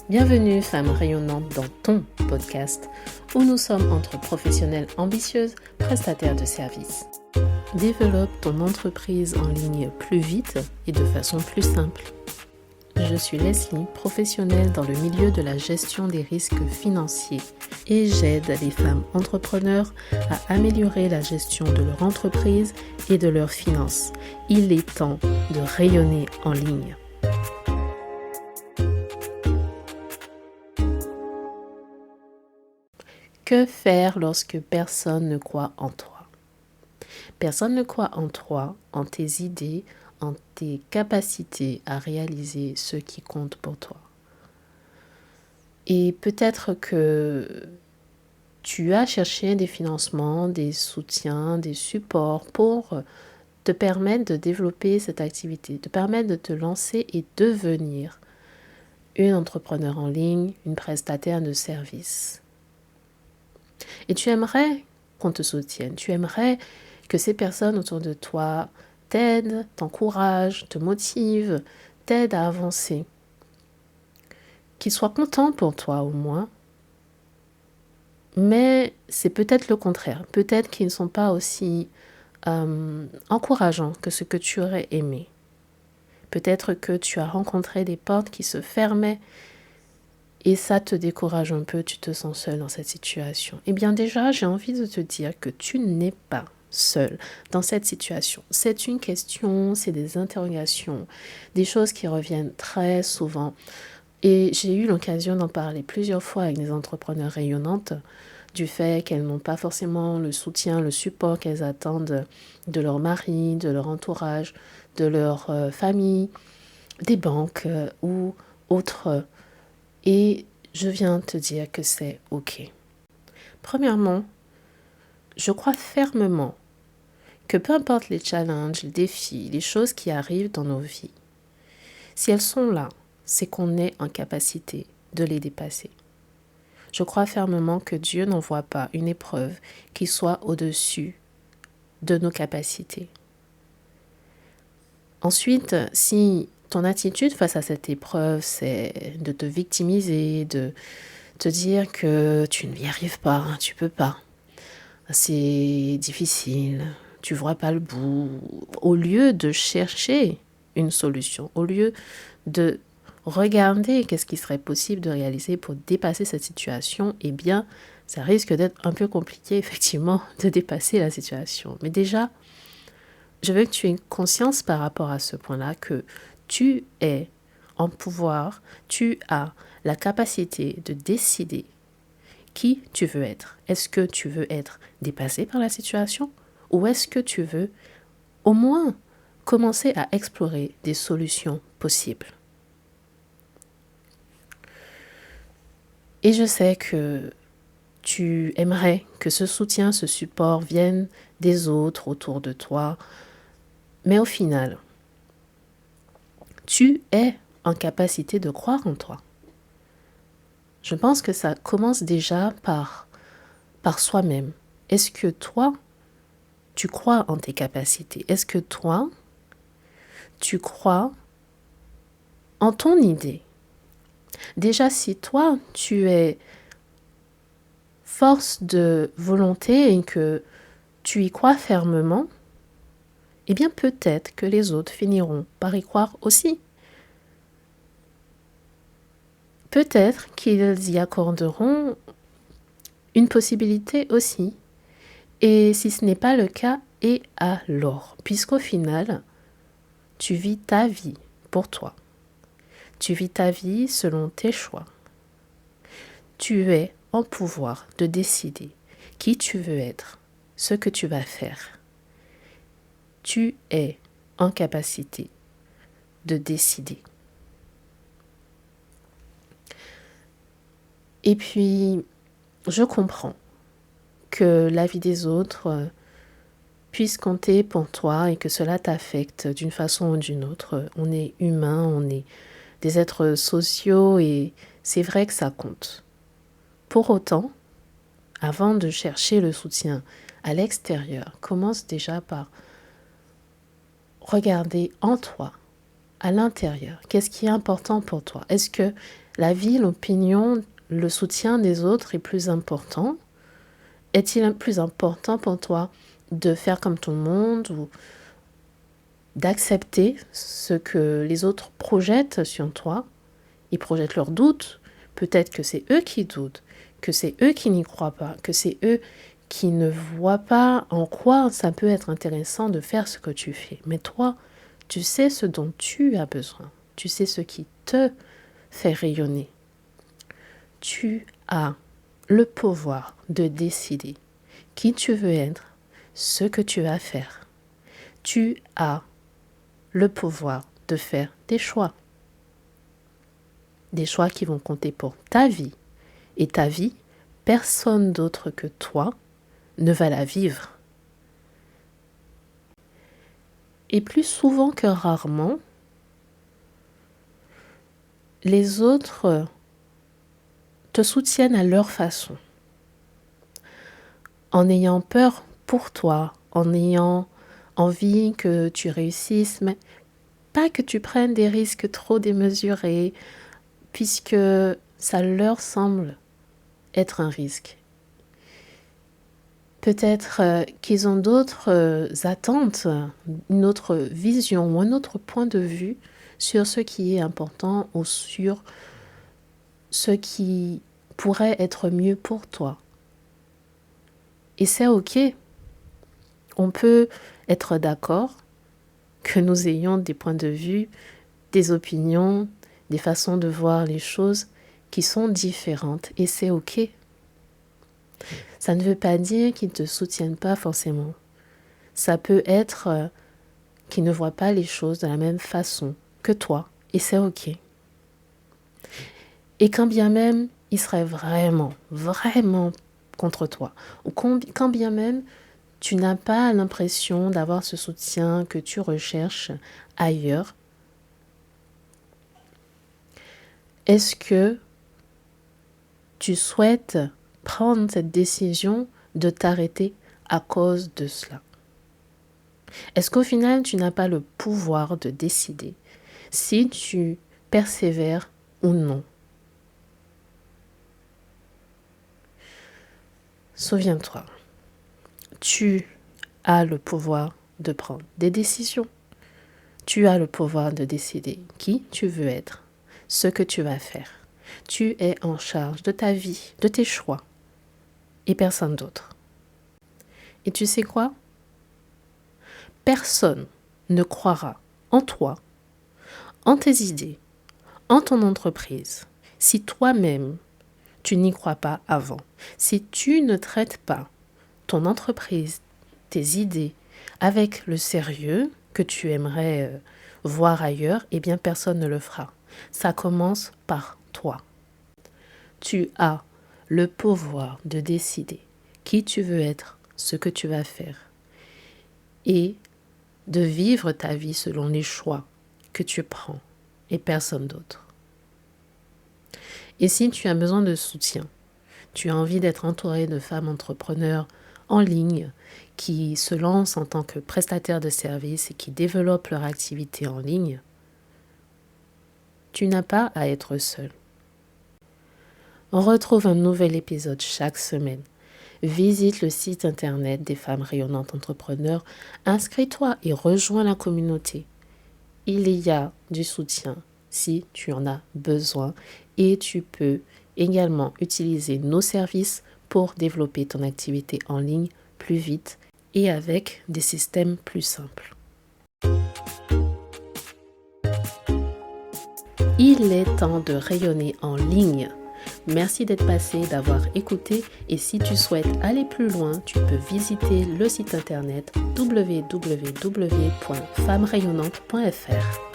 Bienvenue, femme rayonnante, dans ton podcast où nous sommes entre professionnelles ambitieuses, prestataires de services. Développe ton entreprise en ligne plus vite et de façon plus simple. Je suis Leslie, professionnelle dans le milieu de la gestion des risques financiers et j'aide les femmes entrepreneurs à améliorer la gestion de leur entreprise et de leurs finances. Il est temps de rayonner en ligne. Que faire lorsque personne ne croit en toi? Personne ne croit en toi, en tes idées, en tes capacités à réaliser ce qui compte pour toi. Et peut-être que tu as cherché des financements, des soutiens, des supports pour te permettre de développer cette activité, te permettre de te lancer et devenir une entrepreneur en ligne, une prestataire de services. Et tu aimerais qu'on te soutienne, tu aimerais que ces personnes autour de toi t'aident, t'encouragent, te motivent, t'aident à avancer. Qu'ils soient contents pour toi au moins, mais c'est peut-être le contraire. Peut-être qu'ils ne sont pas aussi encourageants que ce que tu aurais aimé. Peut-être que tu as rencontré des portes qui se fermaient et ça te décourage un peu, tu te sens seul dans cette situation. Eh bien déjà, j'ai envie de te dire que tu n'es pas seul dans cette situation. C'est une question, c'est des interrogations, des choses qui reviennent très souvent. Et j'ai eu l'occasion d'en parler plusieurs fois avec des entrepreneurs rayonnantes du fait qu'elles n'ont pas forcément le soutien, le support qu'elles attendent de leur mari, de leur entourage, de leur famille, des banques ou autres. Et je viens te dire que c'est OK. Premièrement, je crois fermement que peu importe les challenges, les défis, les choses qui arrivent dans nos vies, si elles sont là, c'est qu'on est en capacité de les dépasser. Je crois fermement que Dieu n'envoie pas une épreuve qui soit au-dessus de nos capacités. Ensuite, si ton attitude face à cette épreuve, c'est de te victimiser, de te dire que tu n'y arrives pas, tu peux pas, c'est difficile, tu vois pas le bout, au lieu de chercher une solution, au lieu de regarder qu'est-ce qui serait possible de réaliser pour dépasser cette situation, eh bien, ça risque d'être un peu compliqué, effectivement, de dépasser la situation. Mais déjà, je veux que tu aies conscience par rapport à ce point-là que tu es en pouvoir, tu as la capacité de décider qui tu veux être. Est-ce que tu veux être dépassé par la situation ou est-ce que tu veux au moins commencer à explorer des solutions possibles? Et je sais que tu aimerais que ce soutien, ce support vienne des autres autour de toi, mais au final, tu es en capacité de croire en toi. Je pense que ça commence déjà par soi-même. Est-ce que toi, tu crois en tes capacités? Est-ce que toi, tu crois en ton idée? Déjà, si toi, tu es force de volonté et que tu y crois fermement, eh bien peut-être que les autres finiront par y croire aussi. Peut-être qu'ils y accorderont une possibilité aussi. Et si ce n'est pas le cas, et alors? Puisqu'au final, tu vis ta vie pour toi. Tu vis ta vie selon tes choix. Tu es en pouvoir de décider qui tu veux être, ce que tu vas faire. Tu es en capacité de décider. Et puis, je comprends que la vie des autres puisse compter pour toi et que cela t'affecte d'une façon ou d'une autre. On est humain, on est des êtres sociaux et c'est vrai que ça compte. Pour autant, avant de chercher le soutien à l'extérieur, commence déjà par regarder en toi, à l'intérieur. Qu'est-ce qui est important pour toi? Est-ce que L'avis, l'opinion, le soutien des autres est plus important? Est-il plus important pour toi de faire comme tout le monde ou d'accepter ce que les autres projettent sur toi? Ils projettent leurs doutes. Peut-être que c'est eux qui doutent, que c'est eux qui n'y croient pas, que c'est eux qui ne voient pas en quoi ça peut être intéressant de faire ce que tu fais. Mais toi, tu sais ce dont tu as besoin. Tu sais ce qui te fait rayonner. Tu as le pouvoir de décider qui tu veux être, ce que tu vas faire. Tu as le pouvoir de faire des choix. Des choix qui vont compter pour ta vie. Et ta vie, personne d'autre que toi ne va la vivre. Et plus souvent que rarement, les autres te soutiennent à leur façon. En ayant peur pour toi, en ayant envie que tu réussisses, mais pas que tu prennes des risques trop démesurés, puisque ça leur semble être un risque. Peut-être qu'ils ont d'autres attentes, une autre vision ou un autre point de vue sur ce qui est important ou sur ce qui pourrait être mieux pour toi. Et c'est ok. On peut être d'accord que nous ayons des points de vue, des opinions, des façons de voir les choses qui sont différentes. Et c'est ok. Ça ne veut pas dire qu'ils ne te soutiennent pas forcément. Ça peut être qu'ils ne voient pas les choses de la même façon que toi. Et c'est ok. Et quand bien même ils seraient vraiment contre toi, ou quand bien même tu n'as pas l'impression d'avoir ce soutien que tu recherches ailleurs, est-ce que tu souhaites prendre cette décision de t'arrêter à cause de cela? Est-ce qu'au final, tu n'as pas le pouvoir de décider si tu persévères ou non? Souviens-toi, tu as le pouvoir de prendre des décisions. Tu as le pouvoir de décider qui tu veux être, ce que tu vas faire. Tu es en charge de ta vie, de tes choix, et personne d'autre. Et tu sais quoi? Personne ne croira en toi, en tes idées, en ton entreprise, si toi-même, tu n'y crois pas avant. Si tu ne traites pas ton entreprise, tes idées, avec le sérieux que tu aimerais voir ailleurs, eh bien personne ne le fera. Ça commence par toi. Tu as le pouvoir de décider qui tu veux être, ce que tu vas faire et de vivre ta vie selon les choix que tu prends et personne d'autre. Et si tu as besoin de soutien, tu as envie d'être entouré de femmes entrepreneurs en ligne qui se lancent en tant que prestataires de services et qui développent leur activité en ligne, tu n'as pas à être seul. On retrouve un nouvel épisode chaque semaine. Visite le site internet des femmes rayonnantes entrepreneurs, inscris-toi et rejoins la communauté. Il y a du soutien si tu en as besoin et tu peux également utiliser nos services pour développer ton activité en ligne plus vite et avec des systèmes plus simples. Il est temps de rayonner en ligne. Merci d'être passé, d'avoir écouté et si tu souhaites aller plus loin, tu peux visiter le site internet www.femmerayonnantes.fr.